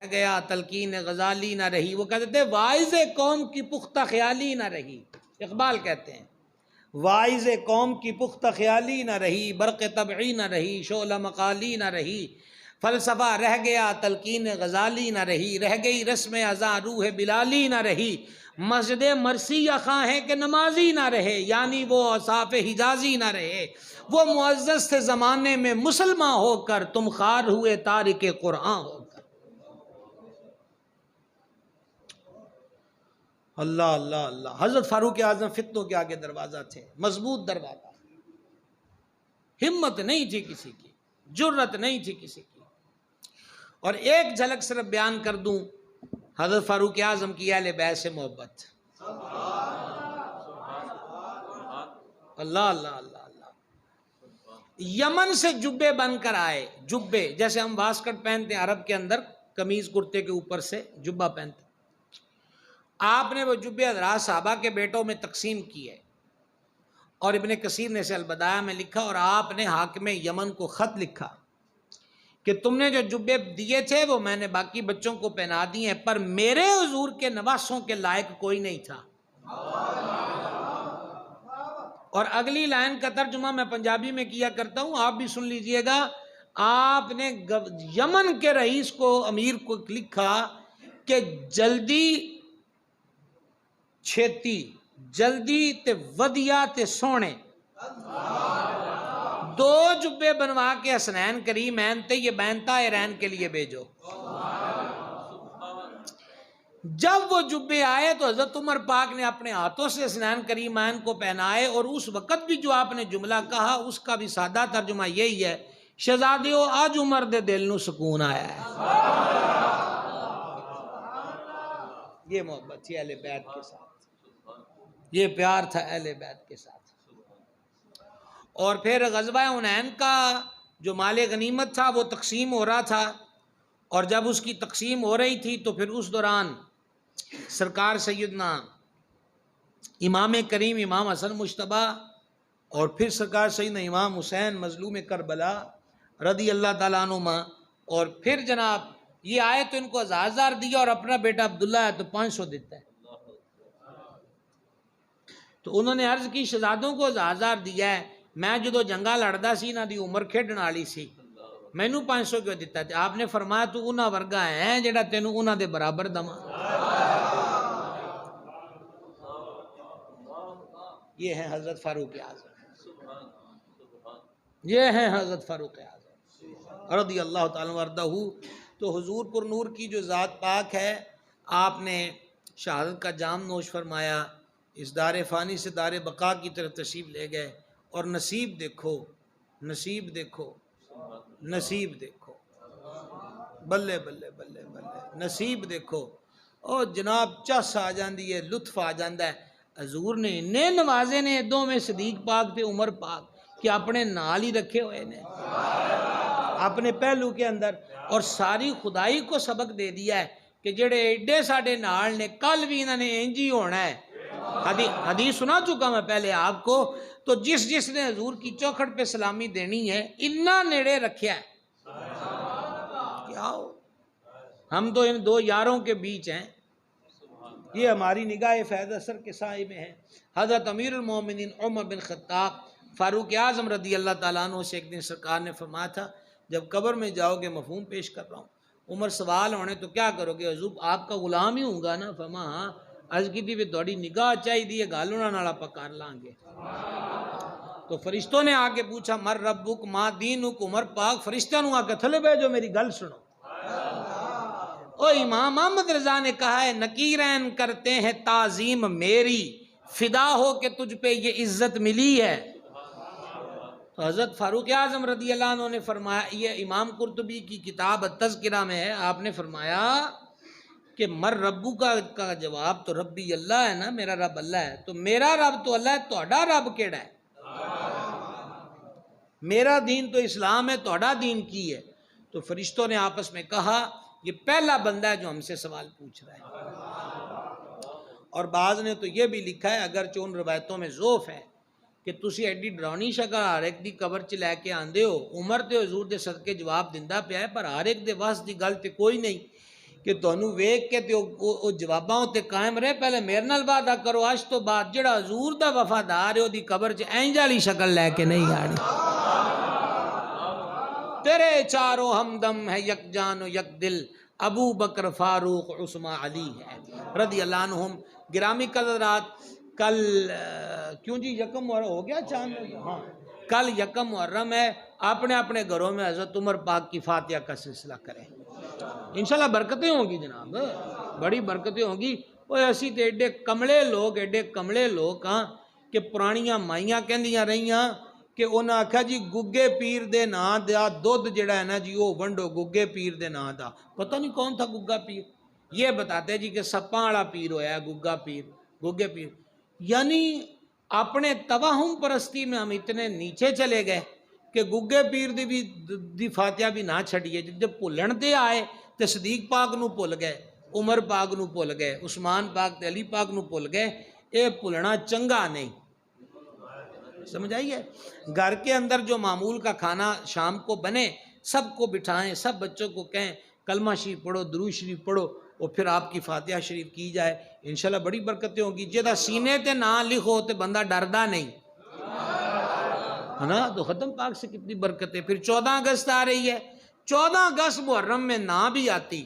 گیا تلقین غزالی نہ رہی، وہ کہتے تھے واعظ قوم کی پختہ خیالی نہ رہی، اقبال کہتے ہیں واعظ قوم کی پختہ خیالی نہ رہی، برق طبعی نہ رہی، شعلہ مقالی نہ رہی، فلسفہ رہ گیا تلقین غزالی نہ رہی، رہ گئی رسم ازاں روح بلالی نہ رہی، مسجد مرسی یا خواں ہے کہ نمازی نہ رہے، یعنی وہ اوصاف حجازی نہ رہے، وہ معزز تھے زمانے میں مسلمان ہو کر، تم خوار ہوئے تارک قرآن ہو کر۔ اللہ اللہ اللہ۔ حضرت فاروق اعظم فتنوں کے آگے دروازہ تھے، مضبوط دروازہ، ہمت نہیں تھی کسی کی، جرت نہیں تھی کسی کی۔ اور ایک جھلک صرف بیان کر دوں حضرت فاروق اعظم کی اہل بیت سے محبت۔ اللہ اللہ اللہ اللہ۔ یمن سے جبے بن کر آئے، جبے جیسے ہم واسکٹ پہنتے ہیں عرب کے اندر، قمیض کرتے کے اوپر سے جبہ پہنتے، آپ نے وہ جبے حضرات صحابہ کے بیٹوں میں تقسیم کیے، اور ابن کثیر نے اسے البدایہ میں لکھا، اور آپ نے حاکم یمن کو خط لکھا کہ تم نے جو جبے دیے تھے وہ میں نے باقی بچوں کو پہنا دیے ہیں، پر میرے حضور کے نواسوں کے لائق کوئی نہیں تھا۔ اور اگلی لائن کا ترجمہ میں پنجابی میں کیا کرتا ہوں، آپ بھی سن لیجئے گا۔ آپ نے یمن کے رئیس کو، امیر کو لکھا کہ جلدی چھیتی جلدی تے ودیا تے سونے، دو جبے بنوا کے حسنین کریمین تے یہ بینتا ایرین کے لیے بھیجو۔ جب وہ جبے آئے تو حضرت عمر پاک نے اپنے ہاتھوں سے حسنین کریمین کو پہنائے، اور اس وقت بھی جو آپ نے جملہ کہا اس کا بھی سادہ ترجمہ یہی ہے، شہزادیو آج عمر دے دل نو سکون آیا ہے۔ یہ محبت تھی اہل بیت کے ساتھ، یہ پیار تھا اہل بیت کے ساتھ۔ اور پھر غزوہ حنین کا جو مال غنیمت تھا وہ تقسیم ہو رہا تھا، اور جب اس کی تقسیم ہو رہی تھی تو پھر اس دوران سرکار سیدنا امام کریم امام حسن مجتبیٰ، اور پھر سرکار سیدنا امام حسین مظلوم کربلا رضی اللہ تعالیٰ عنہما، اور پھر جناب یہ آئے تو ان کو 1000 دیا، اور اپنا بیٹا عبداللہ ہے تو 500 دیتا ہے۔ تو انہوں نے عرض کی شہزادوں کو 1000 دیا ہے، میں جدو جنگا لڑدا سی نہ دی عمر کھیڈن والی سی، مینوں 500 کیوں دیتا ہے؟ آپ نے فرمایا تو انہاں ورگا ہے جڑا تینوں انہاں دے برابر دما۔ یہ ہیں حضرت فاروق اعظم، یہ ہیں حضرت فاروق اعظم رضی اللہ تعالیٰ وردہ۔ تو حضور پر نور کی جو ذات پاک ہے، آپ نے شہادت کا جام نوش فرمایا، اس دار فانی سے دار بقا کی طرف تشریف لے گئے، اور نصیب دیکھو، نصیب دیکھو، نصیب دیکھو، بلے بلے بلے بلے، نصیب دیکھو۔ اور جناب چس آ جاندی ہے، لطف آ جاندہ ہے۔ حضور نے انہیں نوازے نے، دو میں صدیق پاک تے عمر پاک کہ اپنے نال ہی رکھے ہوئے نے اپنے پہلو کے اندر، اور ساری خدائی کو سبق دے دیا ہے کہ جڑے ایڈے ساڑھے نال نے کل بھی انہوں نے انجی ہونا ہے۔ حدیث سنا چکا میں پہلے آپ کو، تو جس جس نے حضور کی چوکھٹ پہ سلامی دینی ہے اتنا نیڑے رکھیا ہے، کیا ہو؟ ہم تو ان دو یاروں کے بیچ ہیں، یہ ہماری نگاہ فیض اثر کے سائے میں ہے۔ حضرت امیر المومنین عمر بن خطاب فاروق اعظم رضی اللہ تعالیٰ عنہ سے ایک دن سرکار نے فرمایا تھا، جب قبر میں جاؤ گے مفہوم پیش کر رہا ہوں، عمر سوال ہونے تو کیا کرو گے؟ حضور آپ کا غلام ہی ہوں گا نا؟ فرما ہاں۔ عرض کی تھی تھوڑی نگاہ چاہی دی ہے، گالونا نالا پکار لیں گے۔ تو فرشتوں نے آ کے پوچھا مر ربک ما دینک، عمر پاک فرشتوں نے آ کے تھلے بھیجو میری گل سنو۔ او امام احمد رضا نے کہا ہے نکیرین کرتے ہیں تعظیم میری، فدا ہو کہ تجھ پہ یہ عزت ملی ہے۔ تو حضرت فاروق اعظم رضی اللہ عنہ نے فرمایا، یہ امام قرطبی کی کتاب التذکرہ میں ہے، آپ نے فرمایا کہ مر ربو کا جواب تو ربی اللہ ہے نا، میرا رب اللہ ہے، تو میرا رب تو اللہ ہے، توڑا رب کیڑا ہے؟ میرا دین تو اسلام ہے، توڑا دین کی ہے؟ تو فرشتوں نے آپس میں کہا یہ پہلا بندہ ہے جو ہم سے سوال پوچھ رہا ہے۔ اور بعض نے تو یہ بھی لکھا ہے، اگرچہ ان روایتوں میں ضعف ہے کہ تسی ایڈی ڈرونی شکل ہر ایک دی قبر چ لے کے آندے ہو، عمر تے حضور دے صدقے جواب دندہ پیا ہے، پر ہر ایک دے واسط دی گل تے کوئی نہیں۔ کہ تانوں ویکھ کے تے او جواباں تے قائم رہے. پہلے میرے نال وعدہ کرو اج تو بعد جڑا حضور دا وفادار ہے اودی قبر 'چ اینج والی شکل لے کے نہیں آنی. تیرے چاروں ہمدم ہے یک جان و یک دل، ابو بکر فاروق عثمان علی ہے رضی اللہ عنہم. گرامی حضرات کل کیوں جی یکم محرم ہو گیا چاند؟ ہاں کل یکم محرم ہے. اپنے اپنے گھروں میں حضرت عمر پاک کی فاتحہ کا سلسلہ کریں. انشاءاللہ برکتیں ہوں گی جناب، بڑی برکتیں ہوں گی. وہ ایسی تو ایڈے کملے لوگ ہاں کہ پرانیاں مائیاں کہندیاں رہیاں کہ انہاں آکھا جی گگے پیر دے نا دا دودھ جڑا ہے نا جی وہ ونڈو گگے پیر دے نا دا. پتہ نہیں کون تھا گگا پیر. یہ بتاتے جی کہ سپاں والا پیر ہویا ہے گگا پیر، گگے پیر. یعنی اپنے توہم پرستی میں ہم اتنے نیچے چلے گئے کہ گگے پیر دی فاتحہ بھی نہ چھڑیے. جب بھلن دے آئے تے صدیق پاک نو بھل گئے، عمر پاک نو بھل گئے، عثمان پاک تے علی پاک نو بھل گئے. اے بھلنا چنگا نہیں. سمجھ آئیے؟ گھر کے اندر جو معمول کا کھانا شام کو بنے سب کو بٹھائیں، سب بچوں کو کہیں کلمہ شریف پڑھو، درود شریف پڑھو اور پھر آپ کی فاتحہ شریف کی جائے. انشاءاللہ بڑی برکتیں ہوں گی. جہاں سینے تے نہ لکھو تے بندہ ڈردا نہیں ہے نا. تو ختم پاک سے کتنی برکتیں. پھر 14 اگست آ رہی ہے. 14 اگست محرم میں نہ بھی آتی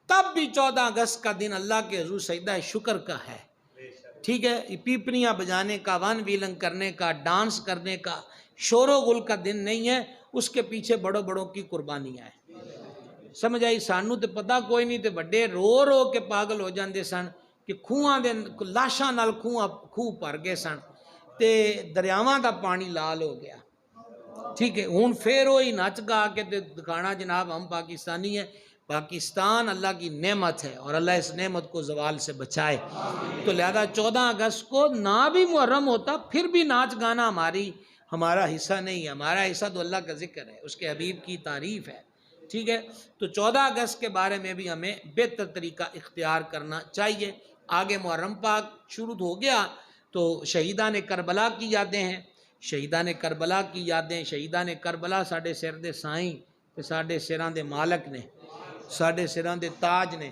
تب بھی 14 اگست کا دن اللہ کے حضور سجدہ شکر کا ہے. ٹھیک ہے، پیپریاں بجانے کا، ون ویلنگ کرنے کا، ڈانس کرنے کا، شور و غل کا دن نہیں ہے. اس کے پیچھے بڑوں کی قربانیاں ہیں. سمجھ آئی؟ سانو تے پتہ کوئی نہیں تے بڑے رو رو کے پاگل ہو جاندے سن کہ کھوہاں دے لاشاں نال کھوہ بھر گئے سن تے دریاواں دا پانی لال ہو گیا. ٹھیک ہے، ہن پھر وہی نچ گا کے تے دکھانا جناب ہم پاکستانی ہیں. پاکستان اللہ کی نعمت ہے اور اللہ اس نعمت کو زوال سے بچائے. تو لہذا 14 اگست کو نہ بھی محرم ہوتا پھر بھی ناچ گانا ہمارا حصہ نہیں ہے. ہمارا حصہ تو اللہ کا ذکر ہے، اس کے حبیب کی تعریف ہے. ٹھیک ہے، تو 14 اگست کے بارے میں بھی ہمیں بہتر طریقہ اختیار کرنا چاہیے. آگے محرم پاک شروع ہو گیا تو شہیدان کربلا کی یادیں ہیں. شہیدان کربلا کی یادیں، شہیدان کربلا ساڈے سر دے سائیں تے ساڈے سراں دے مالک نے، ساڈے سراں دے تاج نے.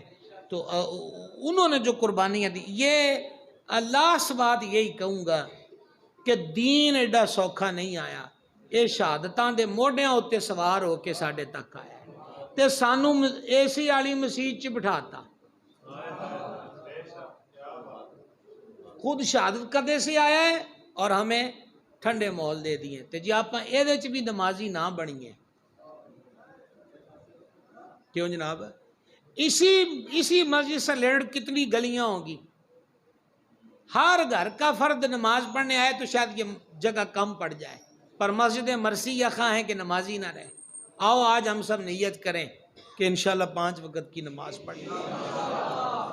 تو انہوں نے جو قربانیاں دی، یہ لاسٹ بات یہی کہوں گا کہ دین ایڈا سوکھا نہیں آیا. یہ شہادتاں دے موڈیاں ہوتے سوار ہو کے ساڈے تک آیا تے سانو اے سی والی مسیت چ بٹھاتا. خود شہادت کدے سے آیا ہے اور ہمیں ٹھنڈے مول دے دیے تے جی آپ اے چ بھی نمازی نہ بنیے. کیوں جناب؟ اسی مسجد سے لیڈ کتنی گلیاں ہوں گی. ہر گھر کا فرد نماز پڑھنے آئے تو شاید یہ جگہ کم پڑ جائے، پر مسجد مرسی یا خواہ ہیں کہ نمازی نہ رہے. آؤ آج ہم سب نیت کریں کہ انشاءاللہ 5 وقت کی نماز پڑھیں،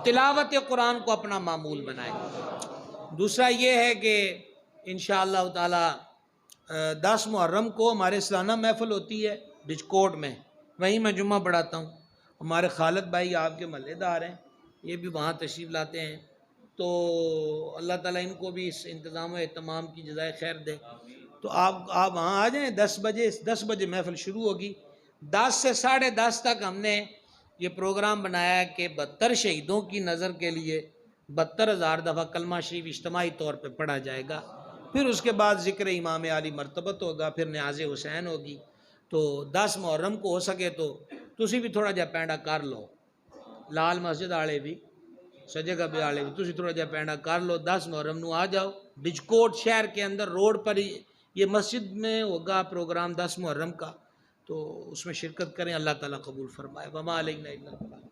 تلاوت قرآن کو اپنا معمول بنائیں. دوسرا یہ ہے کہ انشاءاللہ تعالی 10 محرم کو ہمارے سالانہ محفل ہوتی ہے بجکوٹ میں، وہیں میں جمعہ پڑھاتا ہوں. ہمارے خالد بھائی آپ کے محلے دار ہیں، یہ بھی وہاں تشریف لاتے ہیں. تو اللہ تعالیٰ ان کو بھی اس انتظام و اہتمام کی جزائے خیر دے. تو آپ وہاں آ جائیں. 10 بجے محفل شروع ہوگی. 10 سے 10:30 تک ہم نے یہ پروگرام بنایا ہے کہ 72 شہیدوں کی نظر کے لیے 72,000 دفعہ کلمہ شریف اجتماعی طور پہ پڑھا جائے گا. پھر اس کے بعد ذکر امام علی مرتبت ہوگا، پھر نیاز حسین ہوگی. تو 10 محرم کو ہو سکے تو تسی بھی تھوڑا جا پینڈا کر لو. لال مسجد والے بھی سجگہ بھی والے بھی تسی تھوڑا جا پینڈا کر لو. 10 محرم نو آ جاؤ. بجکوٹ شہر کے اندر روڈ پر ہی یہ مسجد میں ہوگا پروگرام 10 محرم کا. تو اس میں شرکت کریں. اللہ تعالیٰ قبول فرمائے. وما علینا الا البلاغ.